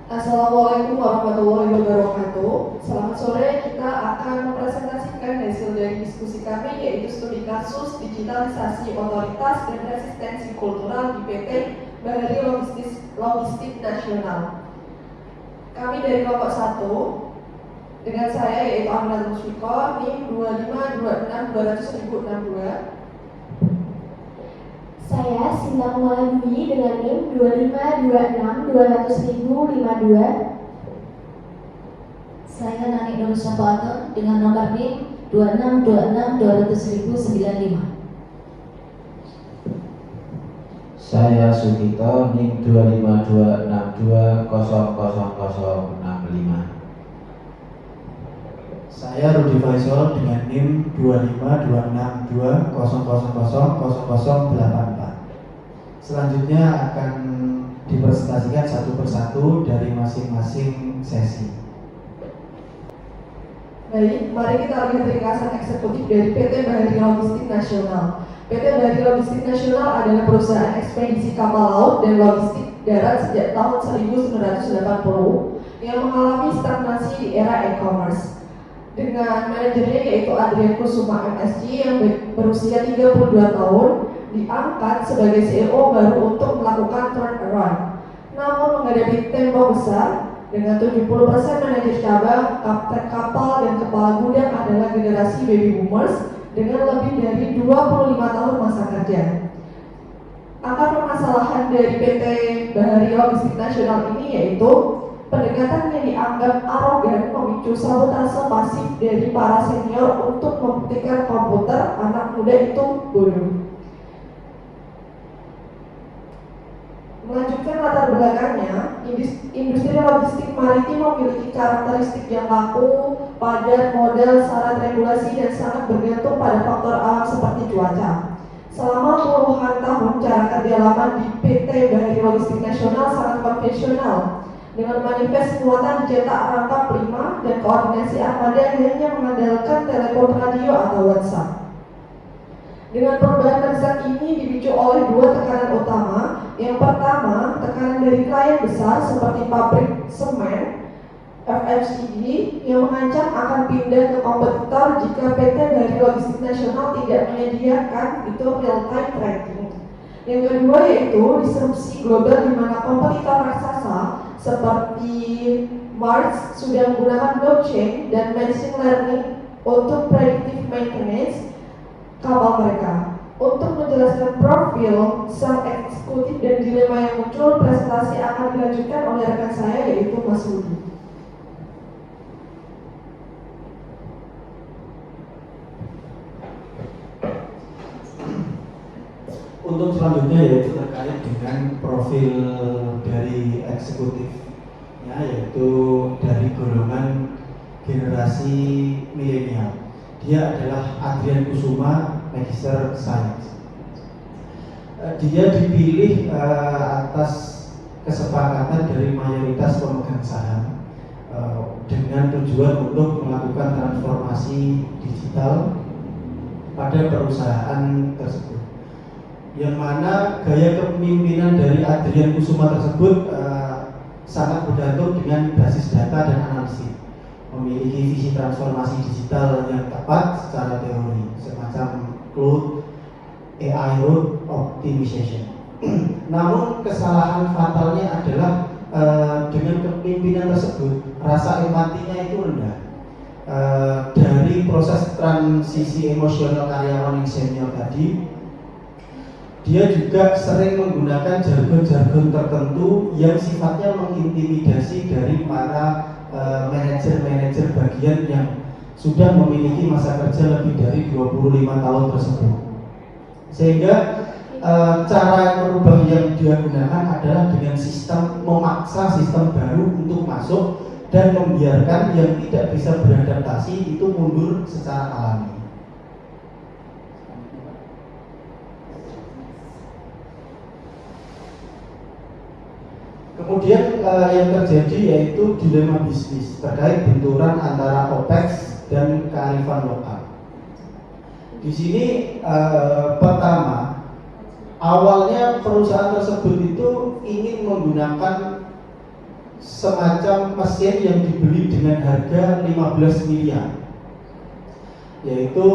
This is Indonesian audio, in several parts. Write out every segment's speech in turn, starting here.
Assalamualaikum warahmatullahi wabarakatuh. Selamat sore, kita akan mempresentasikan hasil dari diskusi kami, yaitu studi kasus digitalisasi otoritas dan resistensi kultural di PT Bahari Logistik Nasional. Kami dari kelompok 1, dengan saya yaitu Ahmad Ruswiko, NIM 2526200062. Saya Sintang Maladwi dengan NIM 2526200052. Saya Nani Nur Syafaatun dengan nomor NIM 2626200095. Saya Sugito, NIM 2526200065. Saya Rudi Faisal dengan NIM 252620000084. Selanjutnya akan dipresentasikan satu persatu dari masing-masing sesi. Baik, mari kita lihat ringkasan eksekutif dari PT Bahari Logistik Nasional. PT Bahari Logistik Nasional adalah perusahaan ekspedisi kapal laut dan logistik darat sejak tahun 1980 yang mengalami stagnasi di era e-commerce. Dengan manajernya yaitu Adrian Kusuma MSG yang berusia 32 tahun diangkat sebagai CEO baru untuk melakukan turnaround. Namun menghadapi tembok besar dengan 70% manajer cabang, kapten kapal, dan kepala gudang adalah generasi baby boomers dengan lebih dari 25 tahun masa kerja. Akar permasalahan dari PT Bahari Logistik Nasional ini yaitu pendekatan yang dianggap arogan memicu sabotase pasif dari para senior untuk membuktikan komputer anak muda itu bodoh. Melanjutkan latar belakangnya, industri logistik maritim memiliki karakteristik yang kaku, padat, modal, syarat regulasi, dan sangat bergantung pada faktor alam seperti cuaca. Selama puluhan tahun, cara kerja lama di PT Bahari Logistik Nasional sangat konvensional, dengan manifest muatan cetak rangkap 5 dan koordinasi armada hanya mengandalkan telepon radio atau WhatsApp. Dengan perubahan mendesak ini dipicu oleh dua tekanan utama. Yang pertama, tekanan dari klien besar seperti pabrik semen, FMCG, yang mengancam akan pindah ke kompetitor jika PT Bahari Logistik Nasional tidak menyediakan itu real-time tracking. Yang kedua yaitu disrupsi global di mana kompetitor raksasa seperti Mars sudah menggunakan blockchain dan machine learning untuk predictive maintenance kapal mereka. Untuk menjelaskan profil sang eksekutif dan dilema yang muncul, presentasi akan dilanjutkan oleh rekan saya yaitu Mas Rudi. Untuk selanjutnya yaitu terkait dengan profil dari eksekutifnya, yaitu dari golongan generasi milenial. Dia adalah Adrian Kusuma, Magister Science. Dia dipilih atas kesepakatan dari mayoritas pemegang saham dengan tujuan untuk melakukan transformasi digital pada perusahaan tersebut. Yang mana gaya kepemimpinan dari Adrian Kusuma tersebut sangat bergantung dengan basis data dan analisis, memiliki visi transformasi digital yang tepat secara teori, semacam cloud AI road optimization. Namun kesalahan fatalnya adalah dengan kepemimpinan tersebut rasa empatinya itu rendah. Dari proses transisi emosional karyawan yang senior tadi, dia juga sering menggunakan jargon-jargon tertentu yang sifatnya mengintimidasi dari para manajer-manajer bagian yang sudah memiliki masa kerja lebih dari 25 tahun tersebut. Sehingga cara merubah yang dia gunakan adalah dengan sistem memaksa sistem baru untuk masuk dan membiarkan yang tidak bisa beradaptasi itu mundur secara alami. Kemudian yang terjadi yaitu dilema bisnis terkait benturan antara OPEX dan kearifan lokal. Di sini pertama, awalnya perusahaan tersebut itu ingin menggunakan semacam mesin yang dibeli dengan harga 15 miliar, yaitu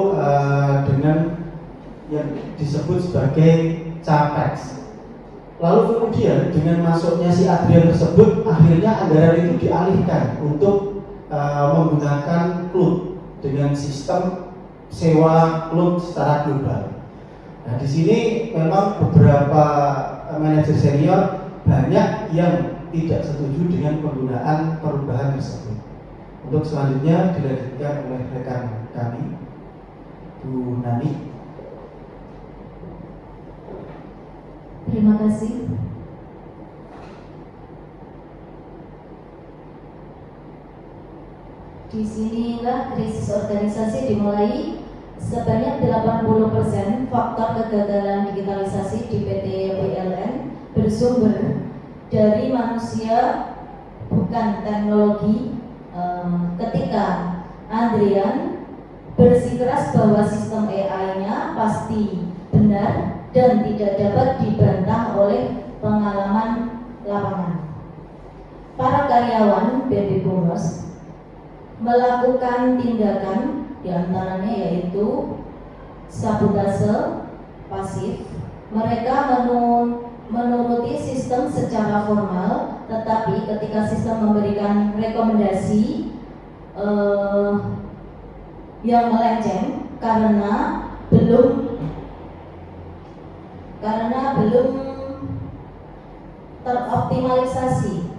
dengan yang disebut sebagai Capex. Lalu kemudian dengan masuknya si Adrian tersebut, akhirnya anggaran itu dialihkan untuk menggunakan cloud dengan sistem sewa cloud secara global. Nah, di sini memang beberapa manajer senior banyak yang tidak setuju dengan penggunaan perubahan tersebut. Untuk selanjutnya dilanjutkan oleh rekan kami, Bu Nani. Terima kasih. Di sinilah krisis organisasi dimulai. Sebanyak 80% faktor kegagalan digitalisasi di PT PLN bersumber dari manusia, bukan teknologi. Ketika Adrian bersikeras bahwa sistem AI-nya pasti benar dan tidak dapat dibantah oleh pengalaman lapangan. Para karyawan baby boomers melakukan tindakan diantaranya yaitu sabotase pasif. Mereka menuruti sistem secara formal, tetapi ketika sistem memberikan rekomendasi yang melenceng karena belum teroptimalisasi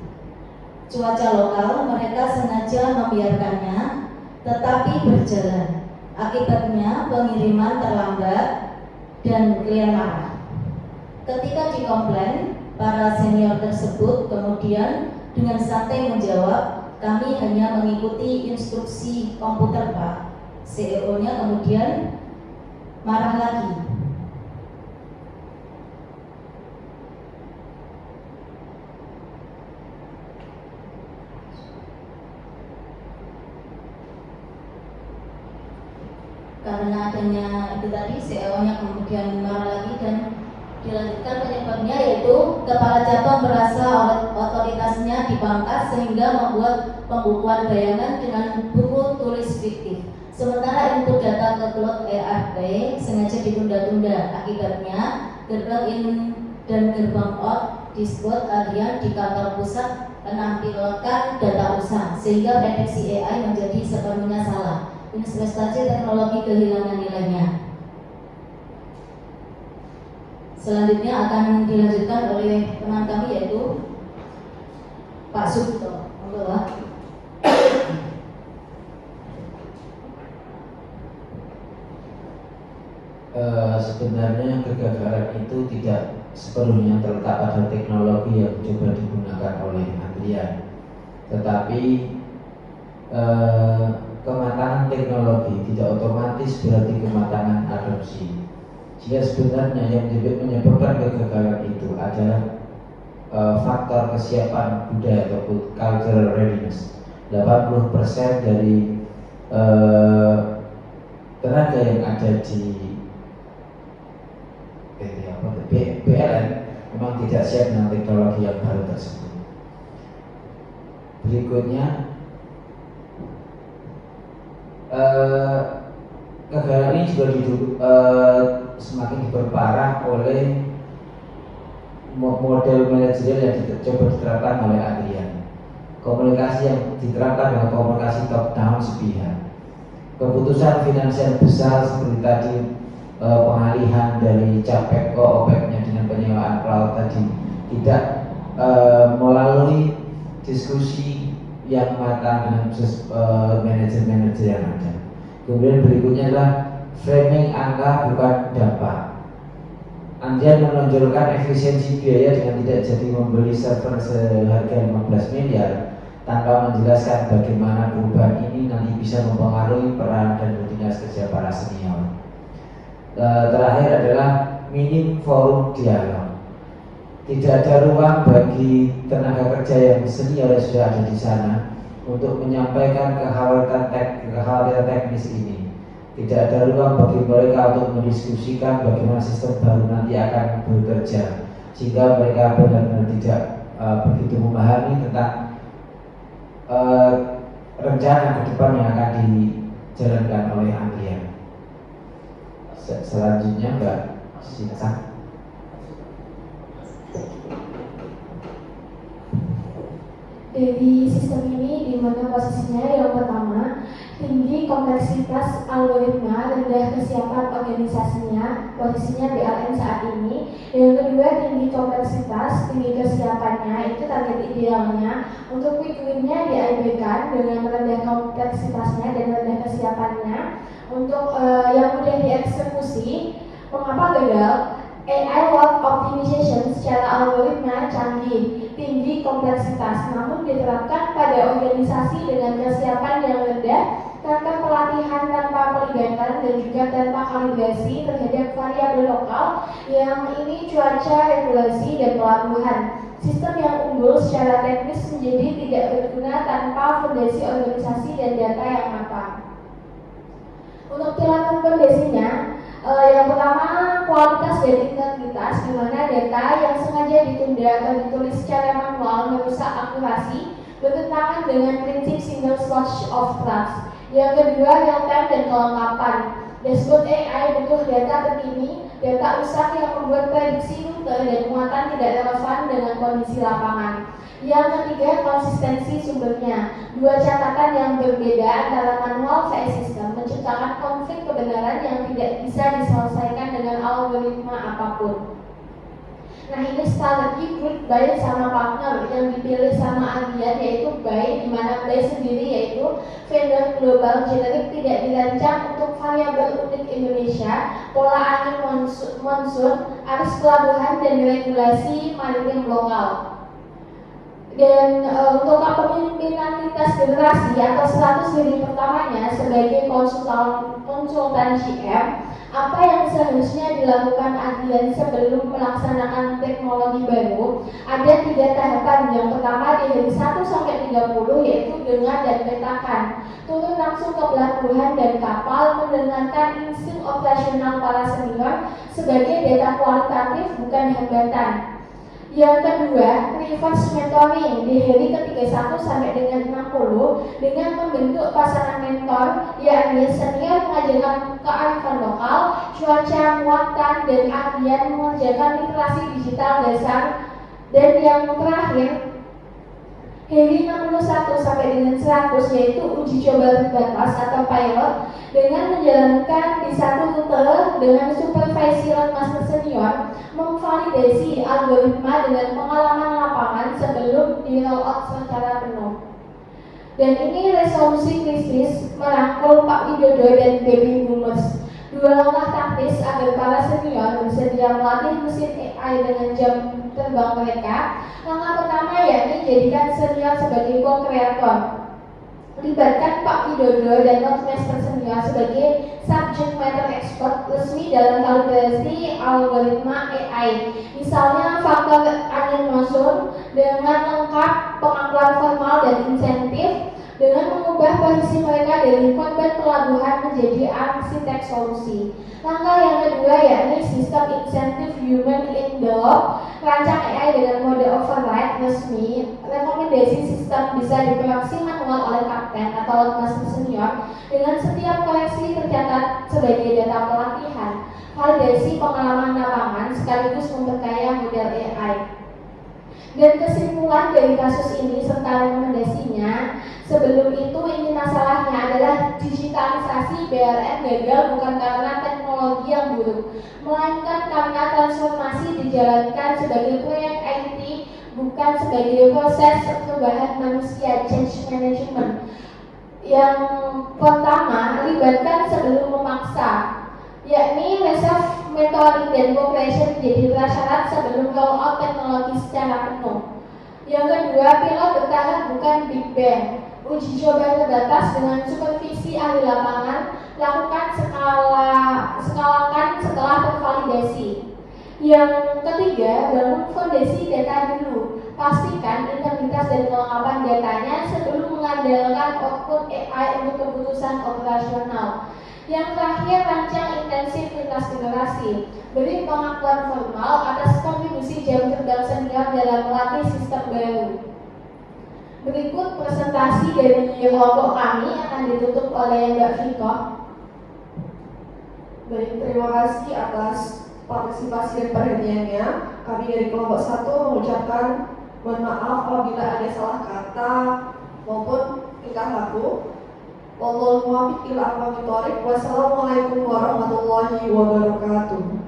cuaca lokal, mereka sengaja membiarkannya tetapi berjalan. Akibatnya pengiriman terlambat dan klien marah. Ketika dikomplain, para senior tersebut kemudian dengan santai menjawab, kami hanya mengikuti instruksi komputer, Pak. CEO-nya kemudian marah lagi. Karena adanya itu tadi, CEO-nya kemudian marah lagi dan dilanjutkan penyebabnya yaitu kepala cabang merasa otoritasnya dipangkas sehingga membuat pembukuan bayangan dengan buku tulis fiktif. Sementara input data ke cloud ERP sengaja ditunda-tunda. Akibatnya gerbang in dan gerbang out disebut Adrian di kantor pusat menampilkan data usaha sehingga prediksi AI menjadi sepenuhnya salah. Investasi teknologi kehilangan nilainya. Selanjutnya akan dilanjutkan oleh teman kami yaitu Pak Sugito. Sebenarnya kegagalan itu tidak sepenuhnya terletak pada teknologi yang coba digunakan oleh Adrian, tetapi kematangan teknologi tidak otomatis berarti kematangan adopsi. Jika sebenarnya yang menyebabkan kegagalan itu adalah faktor kesiapan budaya ataupun cultural readiness. 80% dari tenaga yang ada di PLN memang tidak siap dengan teknologi yang baru tersebut. Berikutnya, kegagalan ini juga semakin diperparah oleh model manajerial yang coba diterapkan oleh Adrian. Komunikasi yang diterapkan dengan komunikasi top down sepihak. Keputusan finansial besar seperti tadi pengalihan dari Capex ke OPEX-nya dengan penyewaan cloud tadi tidak melalui diskusi yang matang dengan manajer-manajer yang ada. Kemudian berikutnya adalah framing angka bukan dampak. Adrian menonjolkan efisiensi biaya dengan tidak jadi membeli server seharga 15 miliar tanpa menjelaskan bagaimana perubahan ini nanti bisa mempengaruhi peran dan rutinitas kerja para senior. Terakhir adalah minim forum dialog. Tidak ada ruang bagi tenaga kerja yang senior yang sudah ada di sana untuk menyampaikan kekhawatiran teknis ini. Tidak ada ruang bagi mereka untuk mendiskusikan bagaimana sistem baru nanti akan bekerja, sehingga mereka benar-benar tidak begitu memahami tentang rencana ke depan yang akan dijalankan oleh Adrian. Selanjutnya Mbak Sinta. Dari sistem ini di mana posisinya yang pertama tinggi kompleksitas algoritma, rendah kesiapan organisasinya, posisinya BLN saat ini. Yang kedua tinggi kompleksitas, tinggi kesiapannya, itu target idealnya. Untuk quick win-nya diabaikan dengan rendah kompleksitasnya dan rendah kesiapannya. Untuk yang mudah dieksekusi, mengapa gagal? AI World Optimization secara algoritma canggih, tinggi kompleksitas, namun diterapkan pada organisasi dengan kesiapan yang rendah, tanpa pelatihan, tanpa pelibatan, dan juga tanpa kalibrasi terhadap variabel lokal, yang ini cuaca, regulasi, dan pelabuhan. Sistem yang unggul secara teknis menjadi tidak berguna tanpa fondasi organisasi dan data yang matang. Untuk pilar fondasinya, yang pertama kualitas dan integritas, di mana data yang sengaja ditunda atau ditulis secara manual merusak akurasi, bertentangan dengan prinsip single source of trust. Yang kedua real time dan kelengkapan. Dashboard AI butuh data terkini, data rusak yang membuat prediksi rute dan muatan tidak relevan dengan kondisi lapangan. Yang ketiga konsistensi sumbernya. Dua catatan yang berbeda antara manual VS sistem menciptakan konflik kebenaran yang tidak bisa diselesaikan dengan algoritma apapun. Nah, ini strategi build by sama partner yang dipilih sama Adrian, yaitu by, di mana by sendiri yaitu vendor global generik tidak dirancang untuk variabel unik Indonesia, pola angin monsun, arus pelabuhan dan regulasi maritim lokal. Dan untuk kepemimpinan lintas generasi atau status diri pertamanya sebagai konsultan GM, apa yang seharusnya dilakukan Adrian sebelum melaksanakan teknologi baru? Ada 3 tahapan. Yang pertama di hari 1 sampai 30 yaitu dengar dan petakan. Turun langsung ke pelabuhan dan kapal, mendengarkan insting operasional para senior sebagai data kualitatif bukan hambatan. Yang kedua, reverse mentoring di hari ke-31 sampai dengan 60 dengan membentuk pasangan mentor, yakni senior mengajarkan kearifan lokal, cuaca, muatan, dan Adrian mengerjakan literasi digital dasar. Dan yang terakhir, hari 61 sampai dengan 100 yaitu uji coba terbatas atau pilot dengan menjalankan di satu rute dengan supervisi master senior, memvalidasi algoritma dengan pengalaman lapangan sebelum di roll out secara penuh. Dan ini resolusi krisis merangkul Pak Widodo dan Baby Boomers. 2 langkah taktis agar para senior bersedia melatih mesin AI dengan jam terbang mereka. Langkah pertama yakni jadikan senior sebagai co-kreator. Libatkan Pak Widodo dan Master Senior sebagai subject matter expert resmi dalam kalibrasi algoritma AI. Misalnya faktor angin monsun dengan lengkap pengakuan formal dan insentif, dengan mengubah posisi mereka dari korban pelabuhan menjadi arsitek solusi. Langkah yang kedua yakni sistem insentif human in the loop. Rancang AI dengan mode override resmi. Rekomendasi sistem bisa dikoreksi manual oleh kapten atau master senior dengan setiap koreksi tercatat sebagai data pelatihan. Validasi pengalaman lapangan sekaligus memperkaya model AI. Dan kesimpulan dari kasus ini serta rekomendasinya, sebelum itu ini masalahnya adalah digitalisasi BLN gagal bukan karena teknologi yang buruk, melainkan karena transformasi dijalankan sebagai proyek IT bukan sebagai proses perubahan manusia, change management. Yang pertama, libatkan sebelum memaksa, yakni reserve mentoring dan cooperation menjadi prasyarat sebelum roll out teknologi secara penuh. Yang kedua, pilot bertahap bukan big bang. Uji coba terbatas dengan supervisi ahli lapangan, lakukan skalakan setelah tervalidasi. Yang ketiga, bangun fondasi data dulu. Pastikan integritas dan kelengkapan datanya sebelum mengandalkan output AI untuk keputusan operasional. Yang terakhir, rancang intensif lintas generasi. Beri pengakuan formal atas kontribusi jam terbang senior dalam melatih sistem baru. Berikut presentasi dari kelompok kami akan ditutup oleh Mbak Viko. Baik, terima kasih atas partisipasi dan perhatiannya. Kami dari kelompok 1 mengucapkan mohon maaf apabila ada salah kata maupun tingkah laku. Wallahul muwaffiq ila aqwamit thoriq. Wassalamualaikum warahmatullahi wabarakatuh.